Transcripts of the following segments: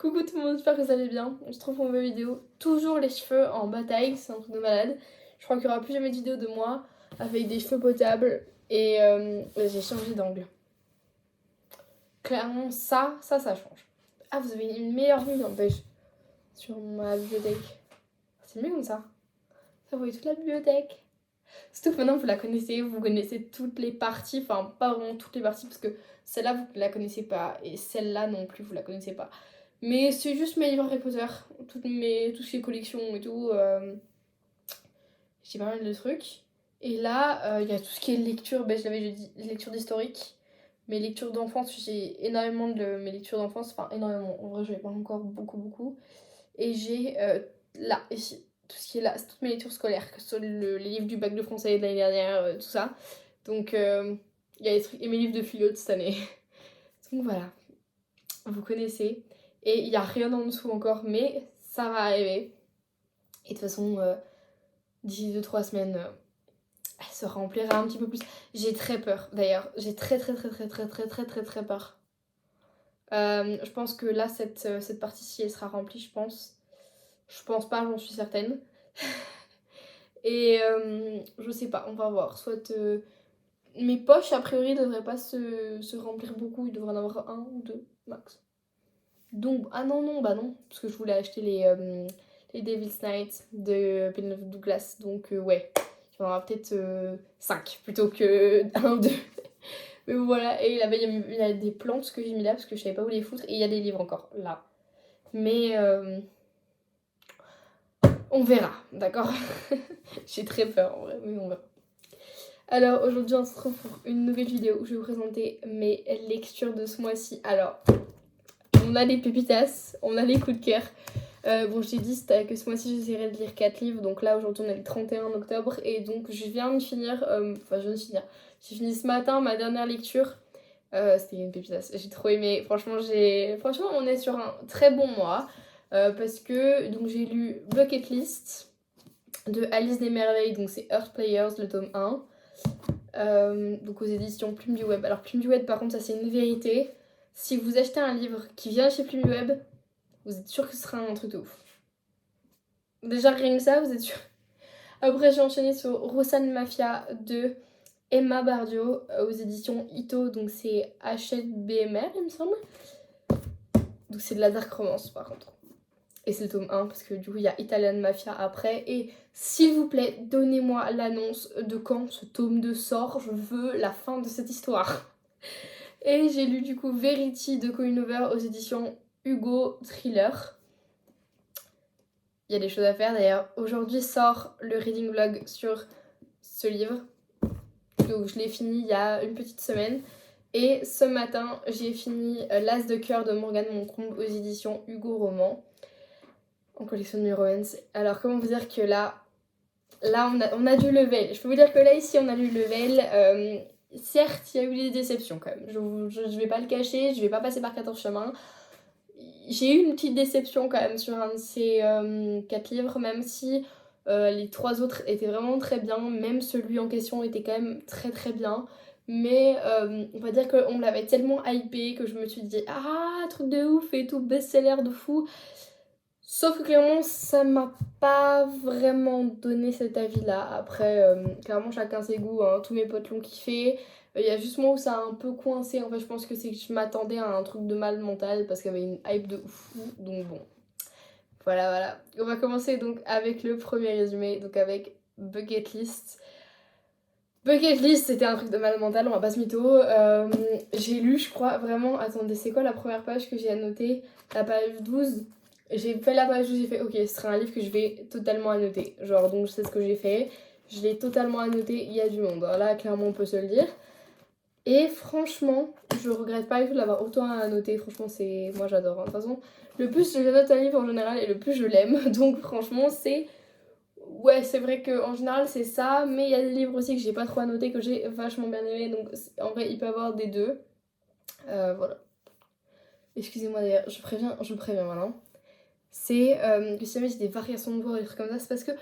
Coucou tout le monde, j'espère que vous allez bien. On se retrouve pour une nouvelle vidéo. Toujours les cheveux en bataille, c'est un truc de malade. Je crois qu'il n'y aura plus jamais de vidéo de moi avec des cheveux potables et j'ai changé d'angle. Clairement, ça change. Ah, vous avez une meilleure vue n'empêche sur ma bibliothèque. C'est mieux comme ça. Ça, vous voyez toute la bibliothèque. Surtout que maintenant vous la connaissez, vous connaissez toutes les parties, enfin pas vraiment toutes les parties parce que celle-là vous la connaissez pas et celle-là non plus vous la connaissez pas. Mais c'est juste mes livres Harry Potter, toutes ce qui est collections et tout. J'ai pas mal de trucs. Et là, il y a tout ce qui est lecture, je l'avais déjà dit, lecture d'historique. Mes lectures d'enfance, j'ai énormément de mes lectures d'enfance, enfin énormément, en vrai j'en ai pas encore beaucoup. Et j'ai là, ici, tout ce qui est là, c'est toutes mes lectures scolaires, que ce soit les livres du bac de français de l'année dernière, tout ça. Donc il y a des trucs, et mes livres de philo de cette année. Donc voilà, vous connaissez. Et il n'y a rien en dessous encore, mais ça va arriver. Et de toute façon, d'ici 2-3 semaines, elle se remplira un petit peu plus. J'ai très peur d'ailleurs, j'ai très peur. Je pense que là, cette partie-ci, elle sera remplie, je pense. Je pense pas, j'en suis certaine. Et je sais pas, on va voir. Soit mes poches, a priori, devraient pas se remplir beaucoup. Il devrait en avoir un ou deux max. Donc, ah non, bah non. Parce que je voulais acheter les Devil's Night de Penelope Douglas. Donc, ouais. Il y en aura peut-être 5 plutôt que 1 ou 2. Mais voilà. Et là-bas, il y a des plantes que j'ai mis là parce que je savais pas où les foutre. Et il y a des livres encore là. Mais on verra, d'accord. J'ai très peur en vrai, mais on verra. Alors aujourd'hui on se retrouve pour une nouvelle vidéo où je vais vous présenter mes lectures de ce mois-ci. Alors, on a les pépitas, on a les coups de cœur. Bon, j'ai dit que ce mois-ci j'essaierai de lire 4 livres, donc là aujourd'hui on est le 31 octobre et donc je viens de finir, j'ai fini ce matin ma dernière lecture. C'était une pépitas, j'ai trop aimé, franchement on est sur un très bon mois parce que donc j'ai lu Bucket List de Alice des Merveilles, donc c'est Earth Players le tome 1. Donc aux éditions Plume du Web. Alors Plume du Web par contre ça c'est une vérité. Si vous achetez un livre qui vient chez Plume du Web, vous êtes sûr que ce sera un truc de ouf. Déjà rien que ça, vous êtes sûr. Après j'ai enchaîné sur Rosanne Mafia de Emma Bardio aux éditions Ito, donc c'est Hachette BMR il me semble. Donc c'est de la dark romance par contre. Et c'est le tome 1 parce que du coup il y a Italian Mafia après. Et s'il vous plaît, donnez-moi l'annonce de quand ce tome 2 sort. Je veux la fin de cette histoire. Et j'ai lu du coup Verity de Colleen Hoover aux éditions Hugo Thriller. Il y a des choses à faire d'ailleurs. Aujourd'hui sort le reading vlog sur ce livre. Donc je l'ai fini il y a une petite semaine. Et ce matin j'ai fini L'As de cœur de Morgane Moncombe aux éditions Hugo Roman. En collection de romance. Alors comment vous dire que là on a du level. Je peux vous dire que là ici on a du level. Certes il y a eu des déceptions quand même. Je vais pas le cacher, je vais pas passer par 14 chemins. J'ai eu une petite déception quand même sur un de ces 4 livres, même si les 3 autres étaient vraiment très bien. Même celui en question était quand même très bien. Mais on va dire qu'on me l'avait tellement hypé que je me suis dit ah truc de ouf et tout, best-seller de fou. Sauf que clairement, ça m'a pas vraiment donné cet avis-là. Après, clairement, chacun ses goûts, hein. Tous mes potes l'ont kiffé. Il y a juste moi où ça a un peu coincé. En fait, je pense que c'est que je m'attendais à un truc de mal mental parce qu'il y avait une hype de fou. Donc bon, voilà. On va commencer donc avec le premier résumé, donc avec Bucket List. Bucket List, c'était un truc de mal mental, on va pas se mytho. J'ai lu, je crois, vraiment... Attendez, c'est quoi la première page que j'ai annotée? La page 12. J'ai fait la page 12, j'ai fait ok, ce sera un livre que je vais totalement annoter. Genre, donc je sais ce que j'ai fait. Je l'ai totalement annoté, il y a du monde. Alors là, clairement, on peut se le dire. Et franchement, je regrette pas du tout de l'avoir autant annoté. Franchement, c'est... Moi, j'adore. Hein. De toute façon, le plus je note un livre en général et le plus je l'aime. Donc franchement, c'est... Ouais, c'est vrai qu'en général c'est ça, mais il y a des livres aussi que j'ai pas trop annotés, que j'ai vachement bien aimé, donc en vrai il peut y avoir des deux. Voilà. Excusez-moi d'ailleurs, je préviens maintenant. C'est que si jamais j'ai des variations de voix ou des trucs comme ça, c'est parce que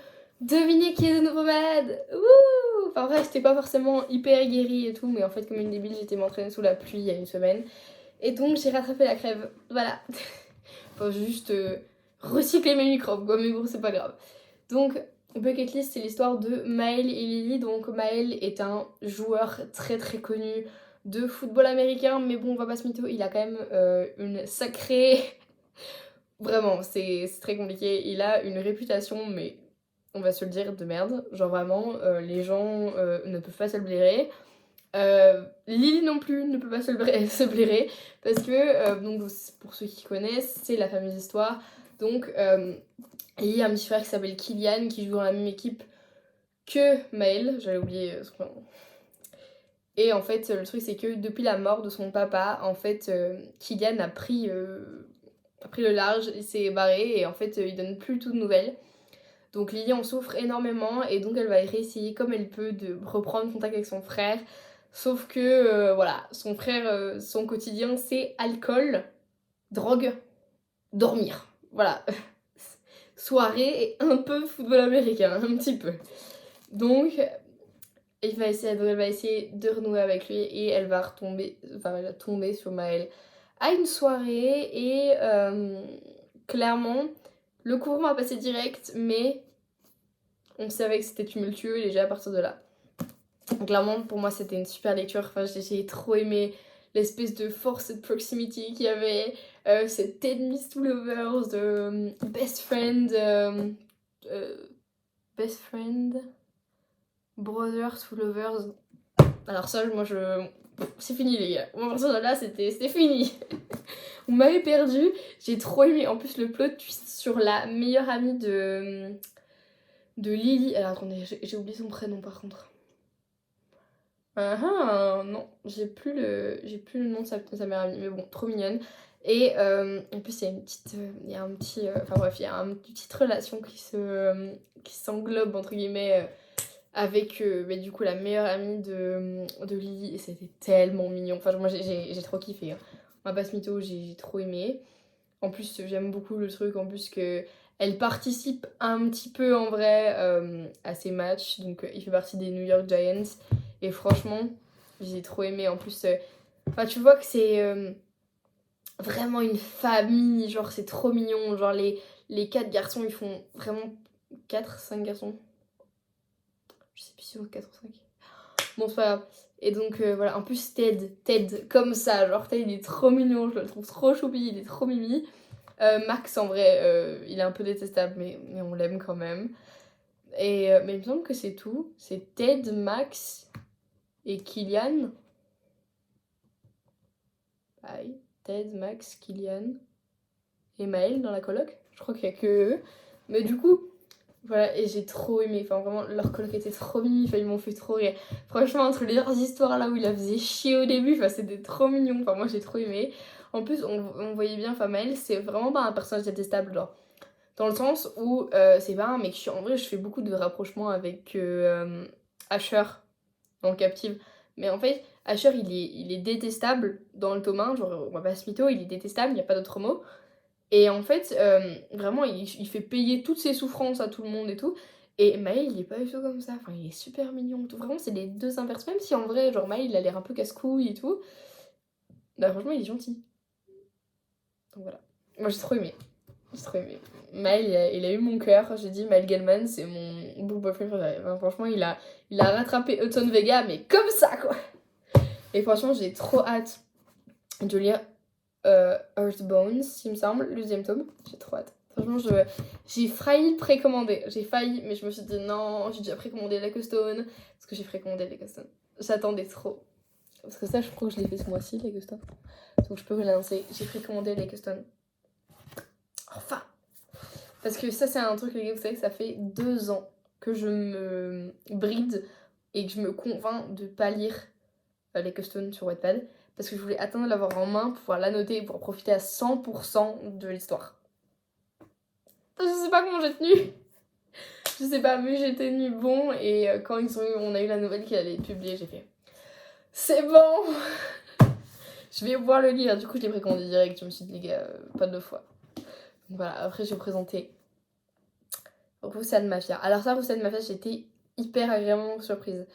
devinez qui est de nouveau malade. Wouh. Enfin vrai, j'étais pas forcément hyper guérie et tout, mais en fait comme une débile, j'étais m'entraîner sous la pluie il y a une semaine. Et donc j'ai rattrapé la crève, voilà. Faut juste recycler mes microbes, quoi, mais bon, c'est pas grave. Donc, Bucket List, c'est l'histoire de Maël et Lily. Donc, Maël est un joueur très très connu de football américain, mais bon, on va pas se mytho, il a quand même une sacrée... Vraiment, c'est très compliqué. Il a une réputation, mais on va se le dire, de merde. Genre vraiment, les gens ne peuvent pas se le blairer. Lily non plus ne peut pas se blairer parce que, donc, pour ceux qui connaissent, c'est la fameuse histoire. Donc, il y a un petit frère qui s'appelle Kylian qui joue dans la même équipe que Maël. J'avais oublié son prénom. Et en fait, le truc, c'est que depuis la mort de son papa, en fait, Kylian a pris le large, il s'est barré et en fait, il donne plus tout de nouvelles. Donc Lily en souffre énormément et donc elle va réessayer comme elle peut de reprendre contact avec son frère. Sauf que, voilà, son frère, son quotidien, c'est alcool, drogue, dormir. Voilà. Soirée et un peu football américain, un petit peu. Donc, elle va essayer de renouer avec lui et elle va tomber sur Maël à une soirée et clairement, le courant va passer direct, mais on savait que c'était tumultueux déjà à partir de là. Donc, clairement, pour moi, c'était une super lecture. Enfin, j'ai trop aimé l'espèce de force de proximity qu'il y avait, cette enemies to lovers, de best friend, best friend, brothers to lovers. Alors ça, moi, c'est fini, les gars. Moi, à partir de là, c'était fini. Vous m'avez perdu. J'ai trop aimé. En plus, le plot twist sur la meilleure amie de Lily. Alors, attendez, j'ai oublié son prénom, par contre. Non, j'ai plus le nom de sa meilleure amie, mais bon, trop mignonne. Et en plus, il y a une petite, il y a un petit, enfin bref, il y a une petite relation qui s'englobe entre guillemets avec du coup la meilleure amie de Lily et c'était tellement mignon. Enfin, moi j'ai trop kiffé. Hein. On va pas se mytho, j'ai trop aimé. En plus, j'aime beaucoup le truc, en plus que elle participe un petit peu en vrai à ces matchs. Donc, il fait partie des New York Giants. Et franchement, j'ai trop aimé. En plus, tu vois que c'est vraiment une famille. Genre, c'est trop mignon. Genre, les 4 garçons, ils font vraiment 5 garçons. Je sais plus si c'est 4 ou 5. Bon, c'est pas grave. Et donc, voilà. En plus, Ted, comme ça. Genre, Ted, il est trop mignon. Je le trouve trop choupi. Il est trop mimi. Max, en vrai, il est un peu détestable, mais on l'aime quand même. Et, mais il me semble que c'est tout. C'est Ted, Max et Kylian. Aïe. Ted, Max, Kylian et Maël dans la coloc. Je crois qu'il y a que eux. Mais du coup, voilà, et j'ai trop aimé. Enfin, vraiment, leur coloc était trop mimi. Enfin, ils m'ont fait trop rire. Franchement, entre leurs histoires là où il la faisait chier au début, enfin, c'était trop mignon. Enfin, moi, j'ai trop aimé. En plus, on voyait bien, enfin, Maël, c'est vraiment pas un personnage détestable, genre. Dans le sens où c'est pas un mec chiant. En vrai, je fais beaucoup de rapprochements avec Asher dans Captive. Mais en fait, Asher, il est détestable dans le tome 1. Genre, on va pas se mytho, il est détestable, il n'y a pas d'autre mot. Et en fait, vraiment, il fait payer toutes ses souffrances à tout le monde et tout. Et Maël, il est pas du tout comme ça. Enfin, il est super mignon. Tout. Vraiment, c'est les deux inverses. Même si en vrai, genre, Maël, il a l'air un peu casse-couille et tout. Bah, franchement, il est gentil. Donc voilà. Moi, j'ai trop aimé. J'ai trop aimé. Maël, il a eu mon cœur. J'ai dit, Maël Gellman, c'est mon book boyfriend préféré. Enfin, franchement, il a rattrapé Hudson Vega, mais comme ça, quoi. Et franchement, j'ai trop hâte de lire Earthbones, il me semble, le deuxième tome. J'ai trop hâte. Franchement, j'ai failli précommander. J'ai failli, mais je me suis dit non, j'ai déjà précommandé Stone. Parce que j'ai précommandé Stone. J'attendais trop. Parce que ça, je crois que je l'ai fait ce mois-ci, Stone. Donc je peux vous l'annoncer. J'ai précommandé Stone. Enfin! Parce que ça, c'est un truc, les gars, vous savez que ça fait 2 ans que je me bride et que je me convainc de pas lire Stone sur Wattpad. Parce que je voulais attendre de l'avoir en main pour pouvoir l'annoter et pour profiter à 100% de l'histoire. Je sais pas comment j'ai tenu. Je sais pas, mais j'ai tenu bon. Et quand on a eu la nouvelle qu'il allait être publiée, j'ai fait c'est bon. Je vais pouvoir le lire. Du coup, je l'ai précommandé direct. Je me suis dit, les gars, pas 2 fois. Donc voilà, après, je vais vous présenter Roussan Mafia. Alors ça, Roussan Mafia, j'étais hyper agréablement surprise.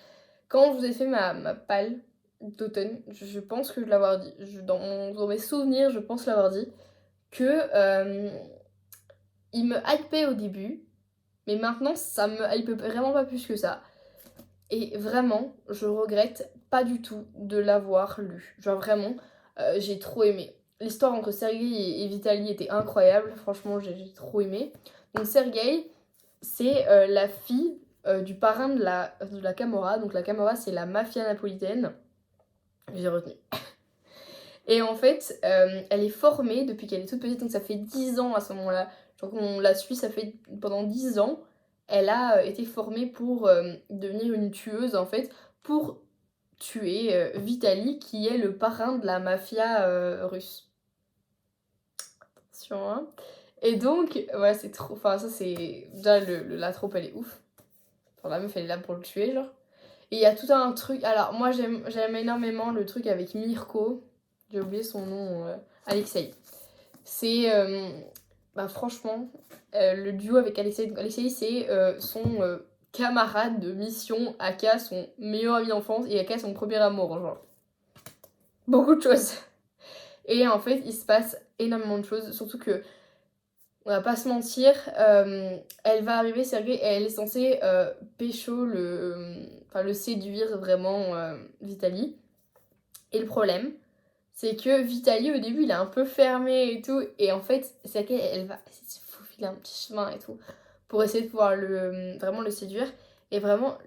Quand je vous ai fait ma palle d'automne, je pense que je l'avoir dit. Dans mes souvenirs, je pense l'avoir dit. que il me hypait au début, mais maintenant ça me hype vraiment pas plus que ça. Et vraiment, je regrette pas du tout de l'avoir lu. Genre vraiment, j'ai trop aimé. L'histoire entre Sergueï et Vitaly était incroyable, franchement j'ai trop aimé. Donc Sergueï, c'est la fille du parrain de la Camorra. Donc la Camorra, c'est la mafia napolitaine. J'ai retenu. Et en fait, elle est formée depuis qu'elle est toute petite, donc ça fait 10 ans à ce moment-là. Genre qu'on la suit, ça fait pendant 10 ans. Elle a été formée pour devenir une tueuse, en fait, pour tuer Vitaly, qui est le parrain de la mafia russe. Attention, hein. Et donc, voilà, c'est trop... Enfin, ça, c'est... Déjà, la troupe, elle est ouf. Enfin, la meuf, elle est là pour le tuer, genre. Et il y a tout un truc... Alors, moi, j'aime énormément le truc avec Mirko. J'ai oublié son nom. Alexei. C'est... bah, franchement, le duo avec Alexei... Donc, Alexei, c'est son camarade de mission, aka son meilleur ami d'enfance et aka son premier amour, genre. Beaucoup de choses. Et en fait, il se passe énormément de choses. Surtout que... On va pas se mentir, elle va arriver, Sergueï, et elle est censée pécho enfin, le séduire vraiment, Vitaly. Et le problème, c'est que Vitaly, au début, il est un peu fermé et tout. Et en fait, Sergueï, elle va se faufiler un petit chemin et tout pour essayer de pouvoir vraiment le séduire. Et vraiment,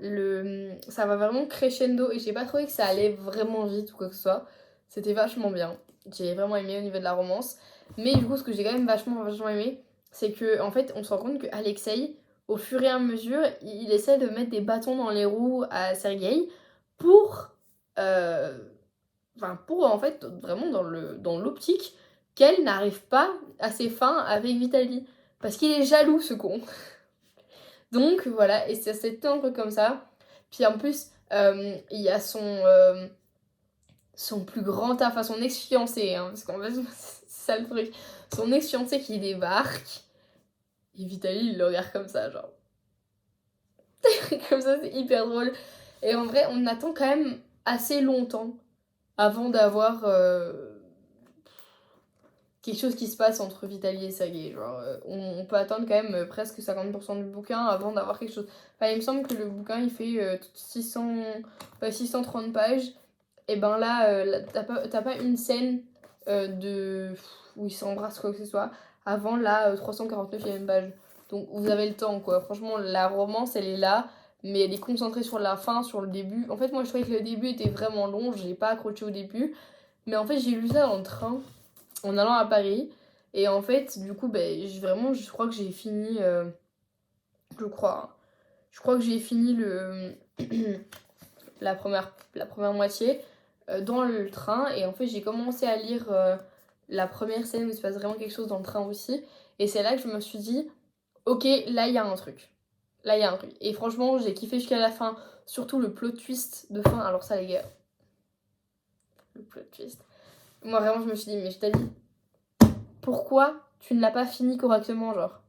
ça va vraiment crescendo. Et j'ai pas trouvé que ça allait vraiment vite ou quoi que ce soit. C'était vachement bien. J'ai vraiment aimé au niveau de la romance. Mais du coup, ce que j'ai quand même vachement aimé, c'est que en fait, on se rend compte que Alexei, au fur et à mesure, il essaie de mettre des bâtons dans les roues à Sergueï pour... Enfin, pour en fait, vraiment dans l'optique qu'elle n'arrive pas à ses fins avec Vitaly. Parce qu'il est jaloux, ce con. Donc, voilà, et c'est un truc comme ça. Puis en plus, il y a son plus grand taf, enfin son ex-fiancé, hein, parce qu'en fait, c'est ça le truc. Son ex-fiancé qui débarque, et Vitaly, il le regarde comme ça, genre. Comme ça, c'est hyper drôle. Et en vrai, on attend quand même assez longtemps avant d'avoir quelque chose qui se passe entre Vitaly et Sergueï. Genre, on peut attendre quand même presque 50% du bouquin avant d'avoir quelque chose. Enfin, il me semble que le bouquin, il fait 630 pages. Et ben là, t'as pas une scène où ils s'embrassent quoi que ce soit avant la 349e page. Donc vous avez le temps, quoi. Franchement, la romance, elle est là, mais elle est concentrée sur la fin, sur le début. En fait, moi, je trouvais que le début était vraiment long, j'ai pas accroché au début. Mais en fait, j'ai lu ça en train, en allant à Paris. Et en fait, du coup, ben, je crois que j'ai fini... je crois. Hein. Je crois que j'ai fini la première moitié dans le train. Et en fait, j'ai commencé à lire la première scène où il se passe vraiment quelque chose dans le train aussi. Et c'est là que je me suis dit, ok, là, il y a un truc. Là, il y a un truc. Et franchement, j'ai kiffé jusqu'à la fin. Surtout le plot twist de fin. Alors ça, les gars. Le plot twist. Moi, vraiment, je me suis dit, mais je t'ai dit, pourquoi tu ne l'as pas fini correctement, genre?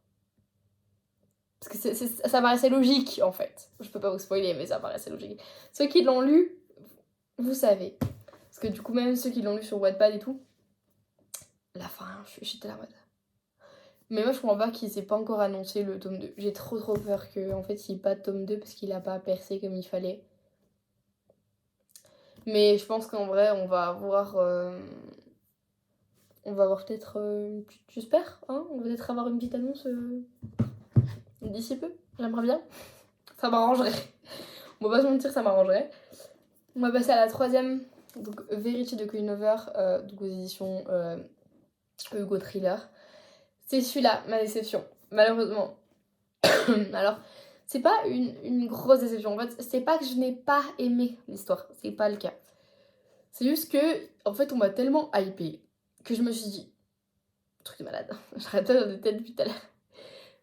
Parce que ça paraissait logique, en fait. Je peux pas vous spoiler, mais ça paraissait logique. Ceux qui l'ont lu, vous savez. Parce que du coup, même ceux qui l'ont lu sur Wattpad et tout, la fin, j'étais là en mode... Mais moi, je comprends pas qu'il s'est pas encore annoncé le tome 2. J'ai trop peur qu'en fait, il n'y ait pas de tome 2 parce qu'il a pas percé comme il fallait. Mais je pense qu'en vrai, on va avoir... On va avoir peut-être... J'espère, hein, on va peut-être avoir une petite annonce d'ici peu. J'aimerais bien. Ça m'arrangerait. On va pas se mentir, ça m'arrangerait. On va passer à la troisième. Donc, Verity de Queen Over, donc aux éditions Hugo Thriller. C'est celui-là, ma déception. Malheureusement. Alors, c'est pas une grosse déception. En fait, c'est pas que je n'ai pas aimé l'histoire. C'est pas le cas. C'est juste que, en fait, on m'a tellement hypé que je me suis dit... Truc de malade. J'arrête pas de tête depuis tout à l'heure.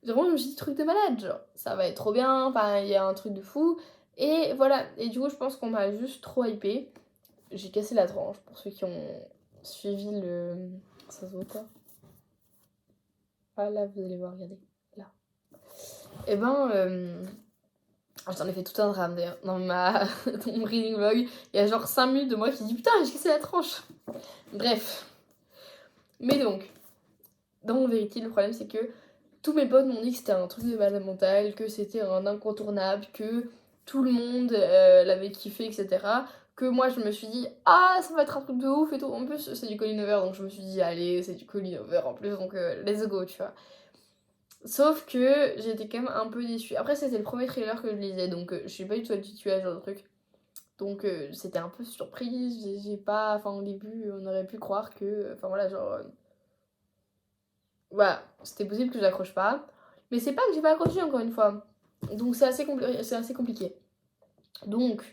Vraiment, je me suis dit, truc de malade, genre, ça va être trop bien, enfin, il y a un truc de fou. Et voilà, et du coup, je pense qu'on m'a juste trop hypé. J'ai cassé la tranche pour ceux qui ont suivi le... Ça se voit quoi? Ah là, vous allez voir, regardez, là. Et ben, j'en ai fait tout un drame d'ailleurs, dans mon reading vlog. Il y a genre 5 minutes de moi qui dit, putain, j'ai cassé la tranche. Bref. Mais donc, dans Verity, le problème c'est que tous mes potes m'ont dit que c'était un truc de malade mental, que c'était un incontournable, que tout le monde l'avait kiffé, etc. Que moi je me suis dit, ah ça va être un truc de ouf et tout. En plus c'est du Colin Hoover, donc je me suis dit, allez, c'est du Colin Hoover en plus, donc let's go, tu vois. Sauf que j'étais quand même un peu déçue. Après c'était le premier trailer que je lisais, donc je suis pas du tout habituée à ce genre de truc. Donc c'était un peu surprise, j'ai pas... Enfin au début on aurait pu croire que... Enfin voilà genre... voilà, c'était possible que j'accroche pas. Mais c'est pas que j'ai pas accroché encore une fois. Donc c'est assez compliqué. Donc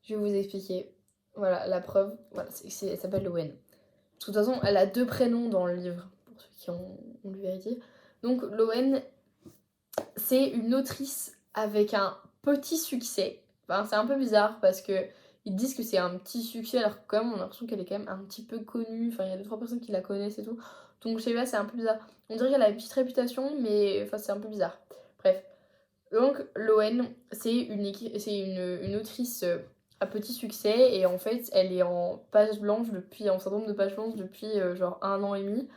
je vais vous expliquer. Voilà, la preuve, voilà, elle s'appelle Lowen. De toute façon, elle a 2 prénoms dans le livre, pour ceux qui ont lu Vérité. Donc Lowen, c'est une autrice avec un petit succès. Enfin, c'est un peu bizarre parce que ils disent que c'est un petit succès alors que quand même on a l'impression qu'elle est quand même un petit peu connue. Enfin, il y a 2-3 personnes qui la connaissent et tout. Donc je sais pas, c'est un peu bizarre. On dirait qu'elle a une petite réputation, mais enfin, c'est un peu bizarre. Bref. Donc Lowen, c'est une autrice à petit succès et en fait elle est en syndrome de page blanche depuis genre 1 an et demi.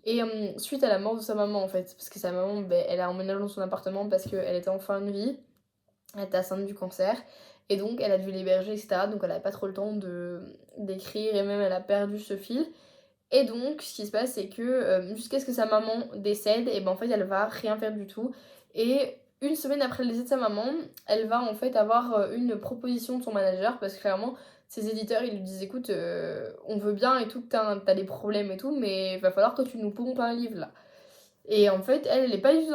Et suite à la mort de sa maman en fait, parce que sa maman, elle a emménagé dans son appartement parce qu'elle était en fin de vie, elle était atteinte du cancer, et donc elle a dû l'héberger, etc. Donc elle avait pas trop le temps d'écrire, et même elle a perdu ce fil. Et donc ce qui se passe c'est que jusqu'à ce que sa maman décède, et ben en fait elle va rien faire du tout. Et une semaine après le décès de sa maman, elle va en fait avoir une proposition de son manager, parce que clairement ses éditeurs ils lui disent écoute on veut bien et tout, que t'as des problèmes et tout, mais il va falloir que tu nous pompes un livre là. Et en fait elle est pas du tout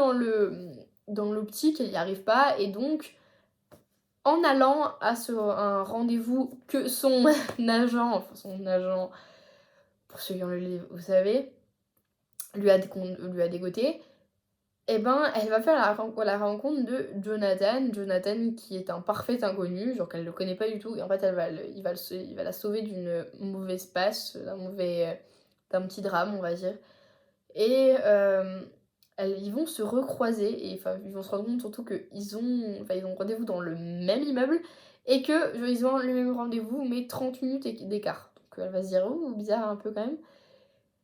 dans l'optique, elle y arrive pas, et donc en allant à un rendez-vous que son agent, pour ceux qui ont lu le livre, vous savez, lui a dégoté, et ben elle va faire la rencontre de Jonathan qui est un parfait inconnu, genre qu'elle le connaît pas du tout, et en fait il va la sauver d'une mauvaise passe, d'un petit drame on va dire. Et ils vont se recroiser, et enfin ils vont se rendre compte surtout qu'ils ont rendez-vous dans le même immeuble, et que genre, ils ont le même rendez-vous mais 30 minutes d'écart. Donc elle va se dire oh bizarre un peu quand même.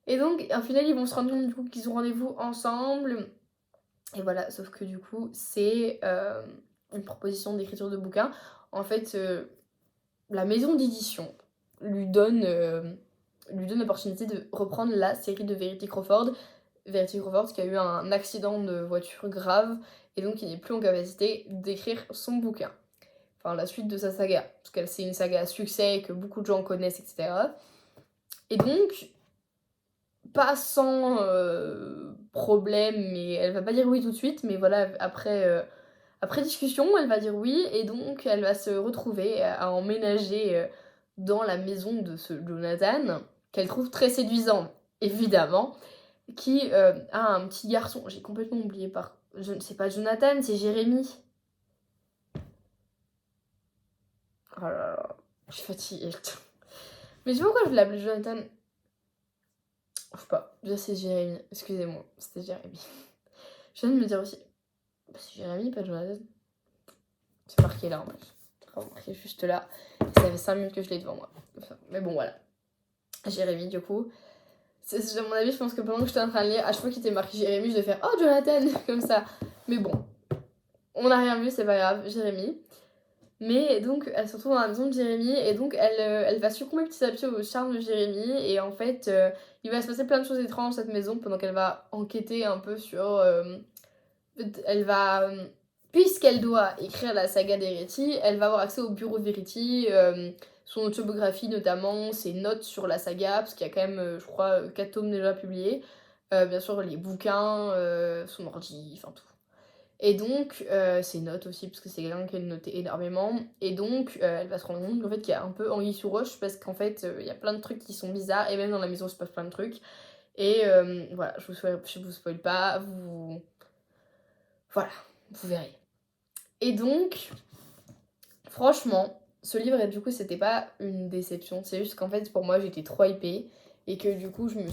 Et donc au final ils vont se rendre compte du coup qu'ils ont rendez-vous ensemble. Et voilà, sauf que du coup c'est une proposition d'écriture de bouquin. En fait la maison d'édition lui donne l'opportunité de reprendre la série de Verity Crawford qui a eu un accident de voiture grave, et donc il n'est plus en capacité d'écrire son bouquin. Enfin, la suite de sa saga, parce que c'est une saga à succès que beaucoup de gens connaissent, etc. Et donc, pas sans problème, mais elle va pas dire oui tout de suite, mais voilà, après discussion, elle va dire oui, et donc elle va se retrouver à emménager dans la maison de ce Jonathan, qu'elle trouve très séduisant, évidemment, qui a un petit garçon. J'ai complètement oublié c'est pas Jonathan, c'est Jérémy. Oh là là, je suis fatiguée. Mais je sais pas pourquoi je l'appelle Jonathan. Je sais pas, déjà c'est Jérémy. Excusez-moi, c'était Jérémy. Je viens de me dire aussi. C'est Jérémy, pas Jonathan. C'est marqué là en plus. C'est marqué juste là. Et ça fait 5 minutes que je l'ai devant moi. Enfin, mais bon, voilà. Jérémy, du coup. À mon avis, je pense que pendant que j'étais en train de lire, à chaque fois qu'il était marqué Jérémy, je devais faire oh Jonathan, comme ça. Mais bon, on n'a rien vu, c'est pas grave, Jérémy. Mais donc, elle se retrouve dans la maison de Jérémy, et donc elle va succomber petit à petit au charme de Jérémy, et en fait, il va se passer plein de choses étranges dans cette maison pendant qu'elle va enquêter un peu sur... elle va... puisqu'elle doit écrire la saga d'Verity, elle va avoir accès au bureau de Verity, son autobiographie notamment, ses notes sur la saga, parce qu'il y a quand même, je crois, 4 tomes déjà publiés. Bien sûr, les bouquins, son ordi, enfin tout. Et donc, ses notes aussi, parce que c'est quelqu'un qui a noté énormément. Et donc, elle va se rendre compte qu'en fait, qu'il y a un peu anguille sous roche, parce qu'en fait, il y a plein de trucs qui sont bizarres, et même dans la maison, il se passe plein de trucs. Et voilà, je vous spoil pas, voilà, vous verrez. Et donc, franchement, ce livre, du coup, c'était pas une déception. C'est juste qu'en fait, pour moi, j'étais trop hypée. Et que du coup, je me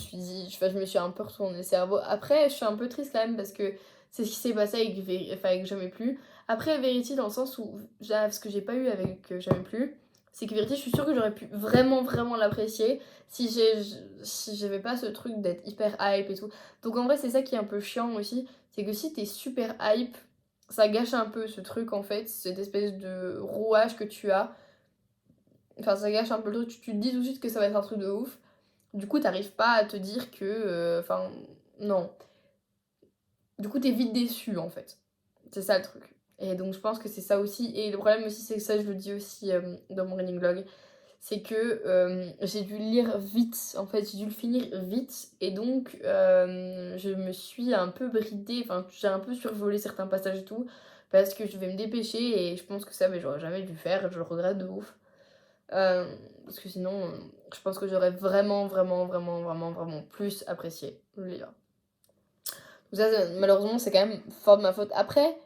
suis un peu retourné le cerveau. Après, je suis un peu triste quand même parce que c'est ce qui s'est passé avec Jamais Plus. Après, Verity, dans le sens où, ce que j'ai pas eu avec Jamais Plus, c'est que vérité, je suis sûre que j'aurais pu vraiment, vraiment l'apprécier si j'avais pas ce truc d'être hyper hype et tout. Donc en vrai, c'est ça qui est un peu chiant aussi, c'est que si t'es super hype, ça gâche un peu ce truc en fait, cette espèce de rouage que tu as. Enfin, ça gâche un peu le truc, tu te dis tout de suite que ça va être un truc de ouf. Du coup, t'arrives pas à te dire que. Enfin, non. Du coup, t'es vite déçu en fait. C'est ça le truc. Et donc, je pense que c'est ça aussi. Et le problème aussi, c'est que ça, je le dis aussi dans mon reading vlog, c'est que j'ai dû le lire vite. En fait, j'ai dû le finir vite. Et donc, je me suis un peu bridée. Enfin, j'ai un peu survolé certains passages et tout. Parce que je vais me dépêcher. Et je pense que ça, mais j'aurais jamais dû le faire. Je le regrette de ouf. Parce que sinon, je pense que j'aurais vraiment, vraiment, vraiment, vraiment, vraiment plus apprécié le livre. Donc ça, malheureusement, c'est quand même fort de ma faute. Après,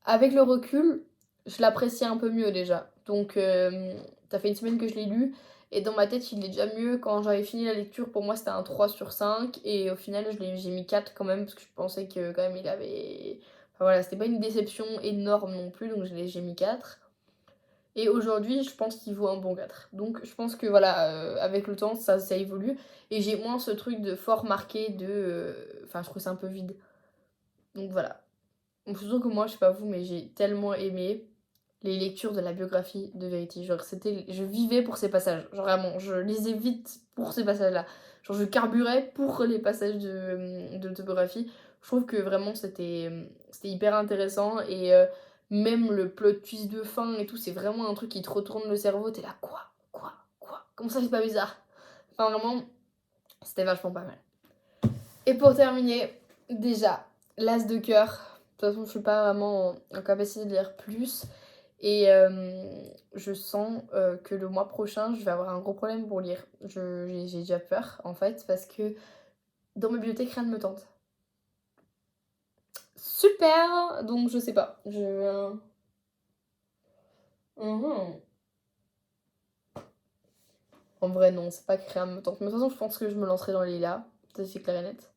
avec le recul, je l'apprécie un peu mieux déjà. Donc, ça fait une semaine que je l'ai lu. Et dans ma tête, il est déjà mieux. Quand j'avais fini la lecture, pour moi, c'était un 3/5. Et au final, j'ai mis 4 quand même. Parce que je pensais que quand même, il avait... Enfin voilà, c'était pas une déception énorme non plus. Donc, j'ai mis 4. Et aujourd'hui, je pense qu'il vaut un bon 4. Donc je pense que voilà, avec le temps, ça évolue. Et j'ai moins ce truc de fort marqué de... Enfin, je trouve ça un peu vide. Donc voilà. Donc, surtout que moi, je sais pas vous, mais j'ai tellement aimé les lectures de la biographie de Verity. Genre, je vivais pour ces passages. Genre vraiment, je lisais vite pour ces passages-là. Genre, je carburais pour les passages de l'autobiographie. Je trouve que vraiment, c'était hyper intéressant. Et même le plot twist de fin et tout, c'est vraiment un truc qui te retourne le cerveau. T'es là, quoi? Comment ça, c'est pas bizarre? Enfin, vraiment, c'était vachement pas mal. Et pour terminer, déjà, l'As de cœur. De toute façon, je suis pas vraiment en capacité de lire plus. Et je sens que le mois prochain, je vais avoir un gros problème pour lire. J'ai déjà peur, en fait, parce que dans ma bibliothèque, rien ne me tente. Super! Donc, je sais pas. En vrai, non, c'est pas que rien me tente. Mais de toute façon, je pense que je me lancerai dans Leila. Ça, c'est clair et net.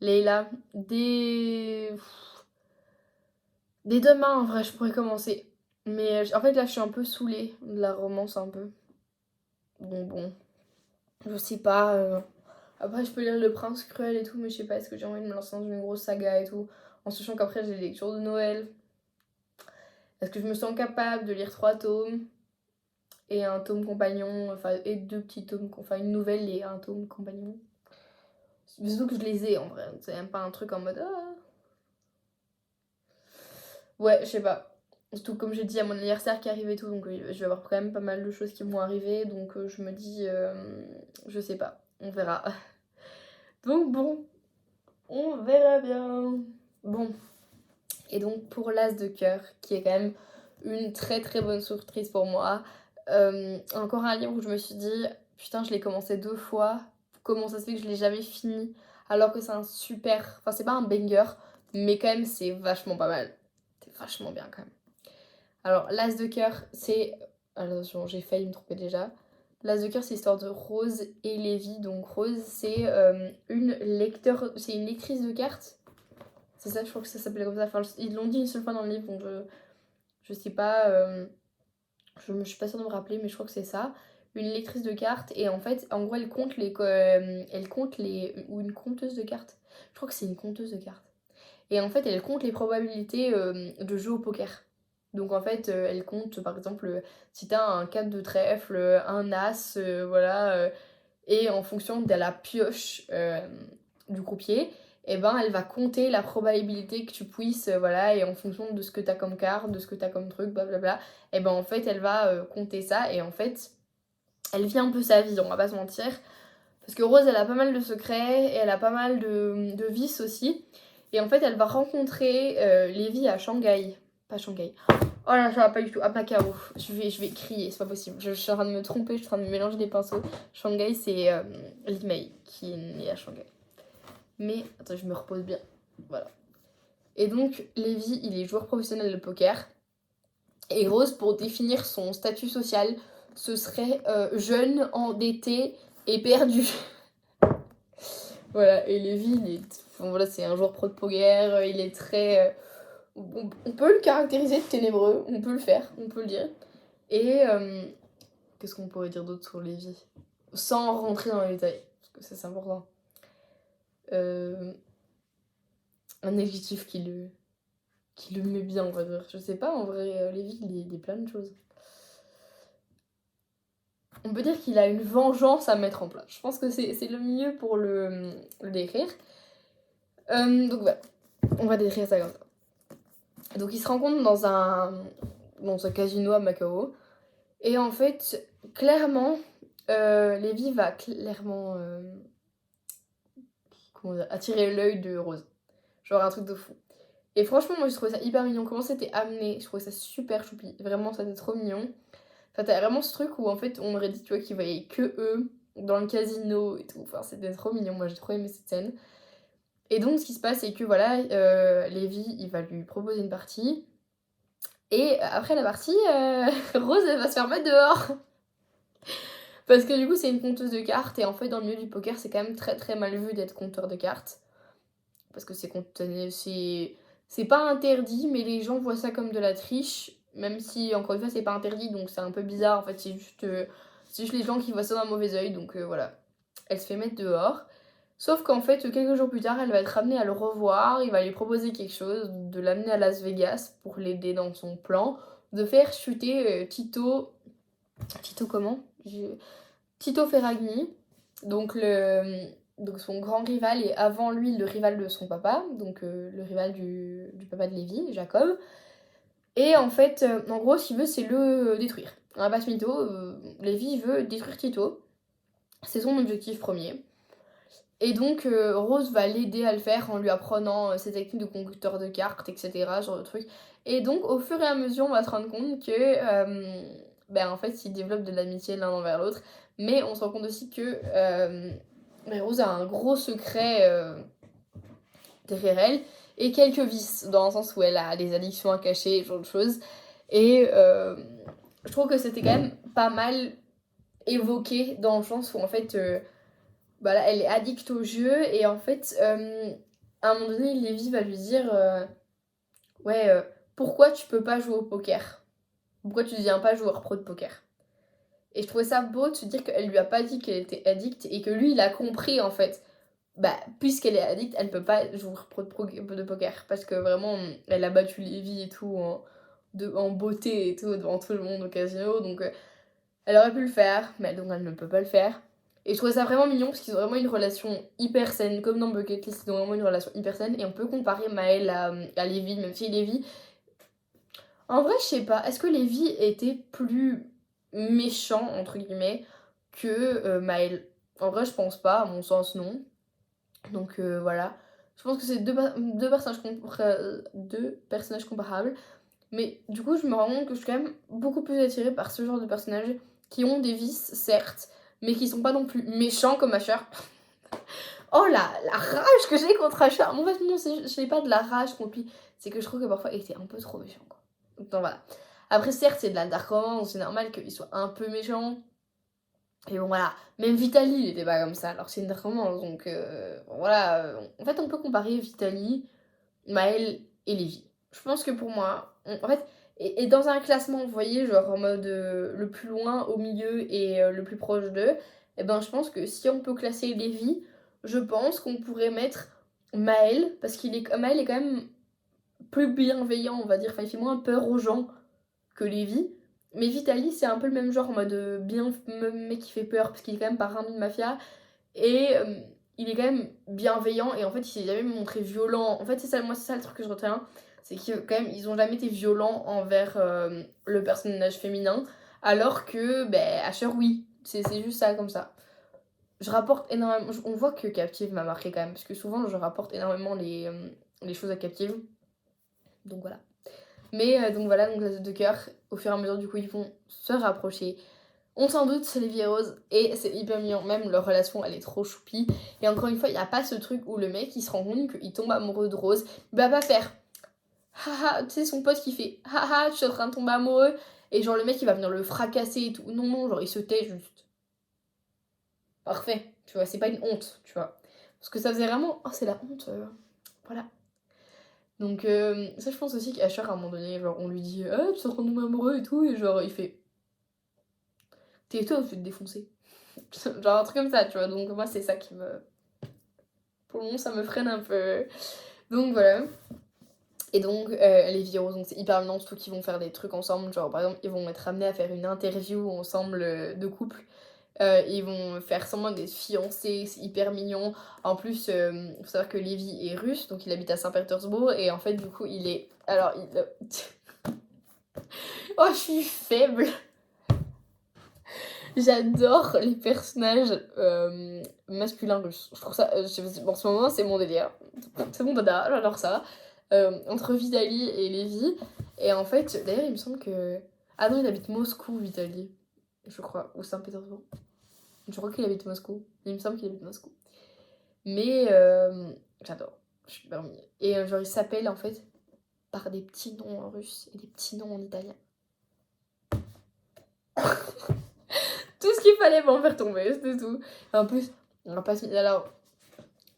Leila, dès demain, en vrai, je pourrais commencer. Mais en fait, là, je suis un peu saoulée de la romance, un peu. Donc, bon, je sais pas. Après, je peux lire Le Prince Cruel et tout, mais je sais pas, est-ce que j'ai envie de me lancer dans une grosse saga et tout, en sachant qu'après, j'ai les lectures de Noël. Est-ce que je me sens capable de lire 3 tomes et un tome compagnon, enfin, et 2 petits tomes, enfin, une nouvelle et un tome compagnon? Surtout que je les ai en vrai, c'est même pas un truc en mode. Ah. Ouais, je sais pas. Surtout comme j'ai dit, à mon anniversaire qui arrive et tout, donc je vais avoir quand même pas mal de choses qui vont arriver, donc je me dis, je sais pas, on verra. Donc bon, on verra bien. Bon, et donc pour l'As de cœur, qui est quand même une très très bonne surprise pour moi, encore un livre où je me suis dit, putain, je l'ai commencé 2 fois, comment ça se fait que je l'ai jamais fini, alors que c'est un super... Enfin, c'est pas un banger, mais quand même, c'est vachement pas mal. C'est vachement bien quand même. Alors, l'As de cœur, c'est... Attention, j'ai failli me tromper déjà. L'As de cœur, c'est l'histoire de Rose et Lévi. Donc Rose, c'est c'est une lectrice de cartes. C'est ça, je crois que ça s'appelle comme ça. Enfin, ils l'ont dit une seule fois dans le livre, donc je sais pas... je suis pas sûre de me rappeler, mais je crois que c'est ça. Une lectrice de cartes, et en fait, en gros, elle compte les... Ou une conteuse de cartes. Je crois que c'est une conteuse de cartes. Et en fait, elle compte les probabilités de jeu au poker. Donc en fait, elle compte, par exemple, si t'as un 4 de trèfle, un as, voilà, et en fonction de la pioche du croupier, et ben elle va compter la probabilité que tu puisses, voilà, et en fonction de ce que t'as comme carte, de ce que t'as comme truc, blablabla, et ben en fait, elle va compter ça, et en fait, elle vit un peu sa vie, on va pas se mentir. Parce que Rose, elle a pas mal de secrets et elle a pas mal de vices aussi. Et en fait, elle va rencontrer Lévi à Shanghai. Pas Shanghai. Oh là, ça va pas du tout. À Macao. Je vais crier, c'est pas possible. Je suis en train de me tromper, je suis en train de mélanger les pinceaux. Shanghai, c'est Li qui est née à Shanghai. Mais, attends, je me repose bien. Voilà. Et donc, Lévi, il est joueur professionnel de poker. Et Rose, pour définir son statut social, ce serait jeune, endetté et perdu. Voilà, et Lévi, enfin, voilà, c'est un joueur pro de poker, il est très... on peut le caractériser de ténébreux, on peut le faire, on peut le dire. Et qu'est-ce qu'on pourrait dire d'autre sur Lévi? Sans rentrer dans les détails, parce que ça c'est important. Un adjectif qui le met bien, on va dire. Je sais pas, en vrai, Lévi, il est plein de choses. On peut dire qu'il a une vengeance à mettre en place. Je pense que c'est le mieux pour le décrire. Donc voilà, on va décrire ça comme ça. Donc ils se rencontrent dans un casino à Macao. Et en fait, clairement, Lévi va clairement attirer l'œil de Rose. Genre un truc de fou. Et franchement, moi, je trouvais ça hyper mignon. Comment c'était amené, je trouvais ça super choupi. Vraiment, ça c'était trop mignon. Enfin, t'as vraiment ce truc où, en fait, on aurait dit, tu vois, qu'ils voyaient que eux dans le casino et tout. Enfin, c'était trop mignon. Moi, j'ai trop aimé cette scène. Et donc, ce qui se passe, c'est que, voilà, Lévi, il va lui proposer une partie. Et après la partie, Rose, elle va se faire mettre dehors. Parce que, du coup, c'est une conteuse de cartes. Et en fait, dans le milieu du poker, c'est quand même très, très mal vu d'être conteur de cartes. Parce que c'est pas interdit, mais les gens voient ça comme de la triche, même si, encore une fois, c'est pas interdit, donc c'est un peu bizarre. En fait, c'est juste les gens qui voient ça d'un mauvais oeil, donc voilà. Elle se fait mettre dehors. Sauf qu'en fait, quelques jours plus tard, elle va être amenée à le revoir, il va lui proposer quelque chose, de l'amener à Las Vegas pour l'aider dans son plan, de faire chuter Tito... Tito comment Tito Ferragni, donc son grand rival et avant lui le rival de son papa, donc le rival du papa de Lévi, Jacob. Et en fait, en gros, ce qu'il veut, c'est le détruire. On va pas se mytho, Lévi veut détruire Tito. C'est son objectif premier. Et donc, Rose va l'aider à le faire en lui apprenant ses techniques de conducteur de cartes, etc., genre de trucs. Et donc, au fur et à mesure, on va se rendre compte que, en fait, ils développent de l'amitié l'un envers l'autre. Mais on se rend compte aussi que Rose a un gros secret derrière elle et quelques vices, dans le sens où elle a des addictions à cacher, ce genre de choses. Et je trouve que c'était quand même pas mal évoqué dans le sens où en fait là, elle est addicte au jeu et en fait à un moment donné Lévi va lui dire ouais pourquoi tu peux pas jouer au poker, pourquoi tu deviens pas joueur pro de poker. Et je trouvais ça beau de se dire qu'elle lui a pas dit qu'elle était addicte et que lui il a compris en fait puisqu'elle est addicte, elle peut pas jouer pro de poker parce que vraiment elle a battu Lévi et tout en beauté et tout devant tout le monde au casino, donc elle aurait pu le faire, mais donc elle ne peut pas le faire. Et je trouvais ça vraiment mignon parce qu'ils ont vraiment une relation hyper saine, comme dans Bucket List, ils ont vraiment une relation hyper saine. Et on peut comparer Maël à Lévi, même si Lévi. En vrai, je sais pas, est-ce que Lévi était plus méchant, entre guillemets, que Maël? En vrai, je pense pas, à mon sens, non. Donc voilà. Je pense que c'est deux personnages comparables. Mais du coup, je me rends compte que je suis quand même beaucoup plus attirée par ce genre de personnages qui ont des vices, certes, mais qui sont pas non plus méchants comme Asher. Oh la rage que j'ai contre Asher. En fait, non, je n'ai pas de la rage contre lui. C'est que je trouve que parfois il était un peu trop méchant, quoi. Donc voilà. Après, certes, c'est de la dark romance, c'est normal qu'il soit un peu méchant. Et bon, voilà. Même Vitaly, il était pas comme ça. Alors, c'est une dark romance, donc voilà. En fait, on peut comparer Vitaly, Maël et Lévi. Je pense que pour moi, en fait, et dans un classement, vous voyez, genre en mode le plus loin, au milieu et le plus proche d'eux, et ben je pense que si on peut classer Lévi, je pense qu'on pourrait mettre Maël, parce Maël est quand même plus bienveillant, on va dire, enfin il fait moins peur aux gens que Lévi. Mais Vitaly, c'est un peu le même genre en mode bien mec qui fait peur, parce qu'il est quand même parrain d'une mafia, et il est quand même bienveillant et en fait il s'est jamais montré violent. En fait c'est ça, moi c'est ça le truc que je retiens, c'est que quand même ils ont jamais été violents envers le personnage féminin, alors que Asher oui, c'est juste ça comme ça. Je rapporte énormément, on voit que Captive m'a marqué quand même, parce que souvent je rapporte énormément les choses à Captive, donc voilà. Mais donc voilà, donc les deux cœurs, au fur et à mesure du coup ils vont se rapprocher. On s'en doute, c'est Lévi et Rose, et c'est hyper mignon, même leur relation elle est trop choupie. Et encore une fois, il n'y a pas ce truc où le mec il se rend compte qu'il tombe amoureux de Rose, il va pas faire haha, tu sais, son pote qui fait haha, je suis en train de tomber amoureux, et genre le mec il va venir le fracasser et tout. Non, non, genre il se tait juste. Parfait, tu vois, c'est pas une honte, tu vois. Parce que ça faisait vraiment, oh c'est la honte, voilà. Donc ça je pense aussi qu'Asher à un moment donné, genre on lui dit ah tu es en train de tomber amoureux et tout, et genre il fait tais-toi ou tu te défoncer. Genre un truc comme ça, tu vois. Donc moi, c'est ça qui me... Pour le moment, ça me freine un peu. Donc voilà. Et donc, les virus, donc c'est hyper mignon, surtout qu'ils vont faire des trucs ensemble. Genre, par exemple, ils vont être amenés à faire une interview ensemble de couple. Ils vont faire semblant d'être fiancés, c'est hyper mignon. En plus, faut savoir que Lévi est russe, donc il habite à Saint-Pétersbourg. Et en fait, du coup, il est... Alors, il... Oh, je suis faible. J'adore les personnages masculins russes. Je trouve ça... en ce moment, c'est mon délire. C'est mon dada, j'adore ça. Entre Vitali et Lévi. Et en fait, d'ailleurs, il me semble que... Ah non, il habite Moscou, Vitali. Je crois. Ou Saint-Pétersbourg. Je crois qu'il habite Moscou. Il me semble qu'il habite Moscou. Mais j'adore. Je suis hyper mignonne. Et genre, il s'appelle en fait par des petits noms en russe et des petits noms en italien. Tout ce qu'il fallait pour en faire tomber, c'était tout. Et en plus, on va pas se... Alors,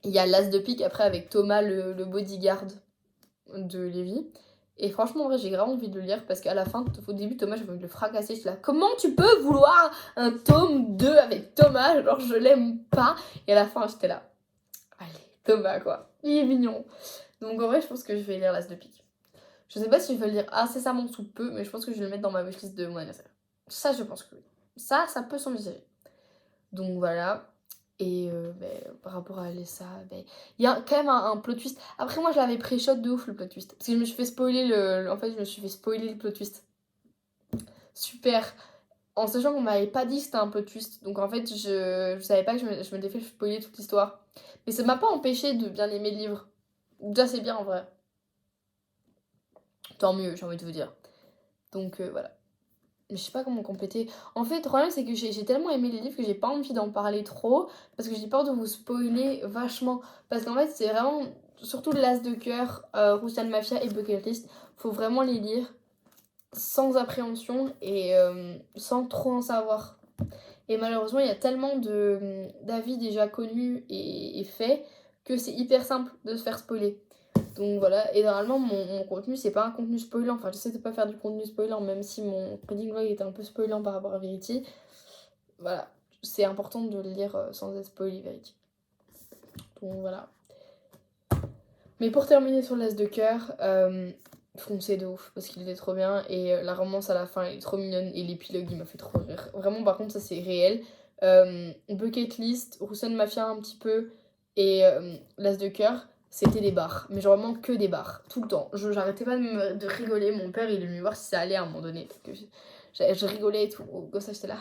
il y a l'as de pique après avec Thomas, le bodyguard de Lévi. Et franchement, en vrai, j'ai grave envie de le lire parce qu'à la fin, au début, Thomas, j'avais envie de le fracasser. Je suis là, comment tu peux vouloir un tome 2 avec Thomas? Genre, je l'aime pas. Et à la fin, j'étais là, allez, Thomas, quoi. Il est mignon. Donc, en vrai, je pense que je vais lire l'as de pique. Je sais pas si je vais le lire incessamment sous peu, mais je pense que je vais le mettre dans ma wishlist de mon anniversaire. Ça, je pense que oui. Ça peut s'envisager. Donc, voilà. Et par rapport à Alessa, il y a quand même un plot twist. Après, moi, je l'avais pré-shot de ouf, le plot twist. Parce que je me suis fait spoiler En fait, je me suis fait spoiler le plot twist. Super. En sachant qu'on m'avait pas dit que c'était un plot twist. Donc, en fait, je savais pas que je m'étais fait spoiler toute l'histoire. Mais ça m'a pas empêché de bien aimer le livre. Déjà, c'est bien, en vrai. Tant mieux, j'ai envie de vous dire. Donc, voilà. Mais je sais pas comment compléter. En fait, le problème, c'est que j'ai tellement aimé les livres que j'ai pas envie d'en parler trop. Parce que j'ai peur de vous spoiler vachement. Parce qu'en fait, c'est vraiment... Surtout l'As de cœur, Russian Mafia et Bucket List. Faut vraiment les lire sans appréhension et sans trop en savoir. Et malheureusement, il y a tellement d'avis déjà connus et faits que c'est hyper simple de se faire spoiler. Donc voilà, et normalement mon contenu c'est pas un contenu spoilant, enfin j'essaie de pas faire du contenu spoilant même si mon reading vlog était un peu spoilant par rapport à Verity. Voilà, c'est important de le lire sans être spoilé Verity. Donc voilà. Mais pour terminer sur l'As de cœur, foncez de ouf parce qu'il était trop bien et la romance à la fin elle est trop mignonne et l'épilogue il m'a fait trop rire. Vraiment par contre ça c'est réel. Bucket List, Russian Mafia un petit peu et l'As de cœur. C'était des bars, mais genre vraiment que des bars, tout le temps. J'arrêtais pas de rigoler, mon père il est venu voir si ça allait à un moment donné, parce que je rigolais et tout, comme ça j'étais là,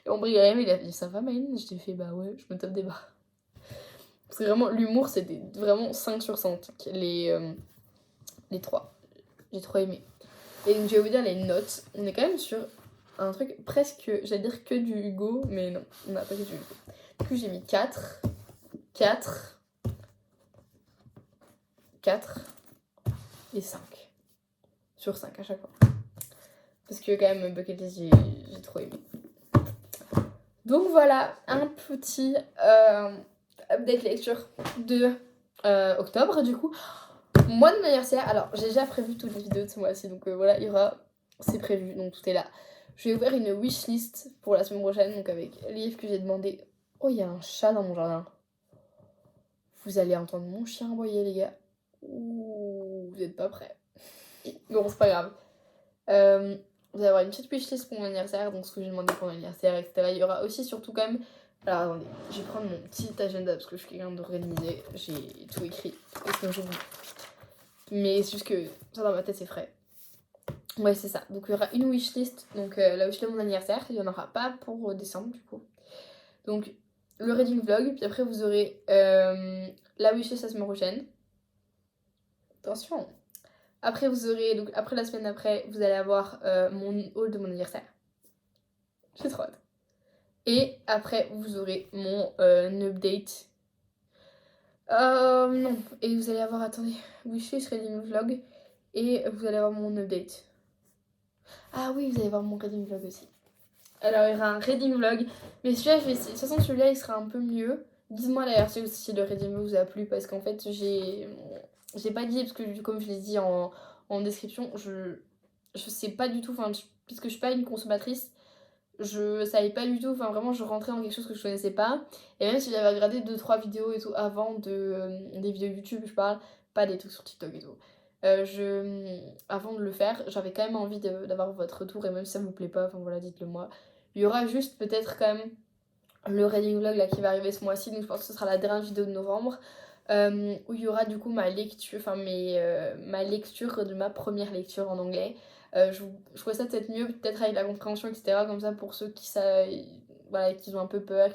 et on rigolait, mais il a dit ça va Maïne? Je t'ai fait bah ouais, je me tape des bars. Parce que vraiment, l'humour c'était vraiment 5 sur 5, les 3. J'ai trop aimé. Et donc je vais vous dire les notes, on est quand même sur un truc presque, j'allais dire que du Hugo, mais non, on n'a pas que du Hugo. Du coup j'ai mis 4, 4, 4 et 5. Sur 5 à chaque fois. Parce que quand même, Bucket List, j'ai trop aimé. Donc voilà, un petit update lecture de octobre, du coup. Mois de mon anniversaire, alors j'ai déjà prévu toutes les vidéos de ce mois-ci, donc voilà, il y aura, c'est prévu, donc tout est là. Je vais ouvrir une wishlist pour la semaine prochaine, donc avec les livres que j'ai demandé. Oh, il y a un chat dans mon jardin. Vous allez entendre mon chien aboyer, les gars. Ouh, vous êtes pas prêts. Bon, c'est pas grave. Vous allez avoir une petite wishlist pour mon anniversaire, donc ce que j'ai demandé pour mon anniversaire, etc. Il y aura aussi surtout quand même... Alors attendez, je vais prendre mon petit agenda parce que je suis quelqu'un d'organisé, j'ai tout écrit, et sinon j'oublie. Mais c'est juste que ça dans ma tête c'est frais. Ouais c'est ça, donc il y aura une wishlist, donc la wishlist de mon anniversaire, il n'y en aura pas pour décembre du coup. Donc le reading vlog, puis après vous aurez la wishlist la semaine prochaine. Attention. Après, vous aurez, donc après la semaine d'après, vous allez avoir mon haul de mon anniversaire. J'ai trop hâte. Et après, vous aurez mon update. Non. Et vous allez avoir, attendez, wishlist reading vlog. Et vous allez avoir mon update. Ah oui, vous allez avoir mon reading vlog aussi. Alors, il y aura un reading vlog. Mais celui-là, je vais essayer. De toute façon, celui-là, il sera un peu mieux. Dites-moi d'ailleurs si le reading vlog vous a plu. Parce qu'en fait, j'ai pas dit, parce que comme je l'ai dit en description, je sais pas du tout, enfin, puisque je suis pas une consommatrice, je savais pas du tout, enfin vraiment je rentrais dans quelque chose que je connaissais pas. Et même si j'avais regardé 2-3 vidéos et tout avant des vidéos YouTube, je parle, pas des trucs sur TikTok et tout. Avant de le faire, j'avais quand même envie d'avoir votre retour, et même si ça vous plaît pas, enfin voilà, dites-le moi. Il y aura juste peut-être quand même le reading vlog là qui va arriver ce mois-ci, donc je pense que ce sera la dernière vidéo de novembre, où il y aura du coup ma lecture, ma lecture de ma première lecture en anglais. Je trouvais ça peut-être mieux, peut-être avec la compréhension, etc. Comme ça, pour ceux voilà, qui ont un peu peur,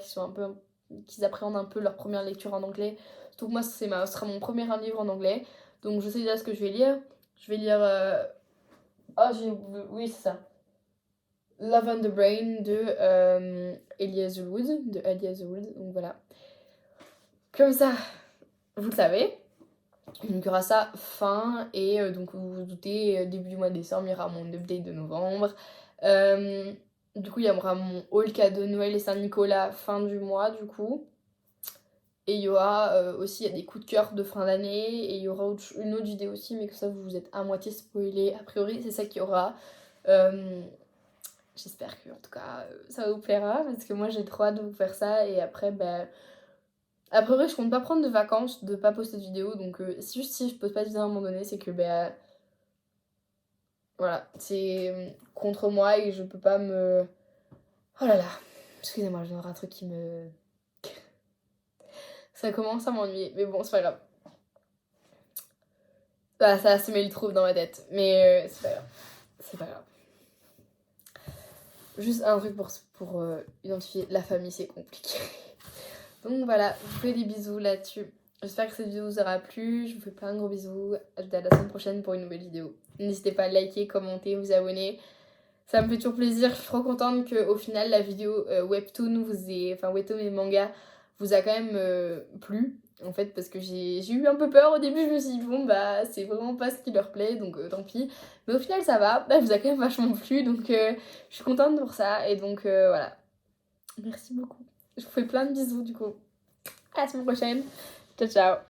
qui appréhendent un peu leur première lecture en anglais. Surtout que moi, ce sera mon premier livre en anglais. Donc je sais déjà ce que je vais lire. Je vais lire... Oui, c'est ça. Love on the Brain de Eliezer Wood. Donc voilà. Comme ça, vous le savez. Donc il y aura ça fin, et donc vous vous doutez, début du mois de décembre, il y aura mon update de novembre. Du coup, il y aura mon haul cadeau Noël et Saint-Nicolas fin du mois, du coup. Et il y aura aussi, il y a des coups de cœur de fin d'année, et il y aura une autre vidéo aussi, mais que ça, vous êtes à moitié spoilé. A priori, c'est ça qu'il y aura. J'espère que, en tout cas, ça vous plaira, parce que moi, j'ai trop hâte de vous faire ça, et après, ben... A priori, je compte pas prendre de vacances, de pas poster de vidéo, donc si je poste pas de vidéo à un moment donné, c'est que ben voilà, c'est contre moi et je peux pas me... Oh là là, excusez-moi, je vais avoir un truc qui me... Ça commence à m'ennuyer, mais bon, c'est pas grave. Bah, ça a semé le trouble dans ma tête, mais c'est pas grave. C'est pas grave. Juste un truc pour identifier la famille, c'est compliqué. Donc voilà, je vous fais des bisous là-dessus. J'espère que cette vidéo vous aura plu. Je vous fais plein de gros bisous. À la semaine prochaine pour une nouvelle vidéo. N'hésitez pas à liker, commenter, vous abonner. Ça me fait toujours plaisir. Je suis trop contente qu'au final la vidéo Webtoon Webtoon et manga vous a quand même plu. En fait, parce que j'ai eu un peu peur au début. Je me suis dit, bon, bah, c'est vraiment pas ce qui leur plaît, donc tant pis. Mais au final, ça va. Bah, vous a quand même vachement plu, donc je suis contente pour ça. Et donc voilà. Merci beaucoup. Je vous fais plein de bisous du coup. À la semaine prochaine. Ciao, ciao.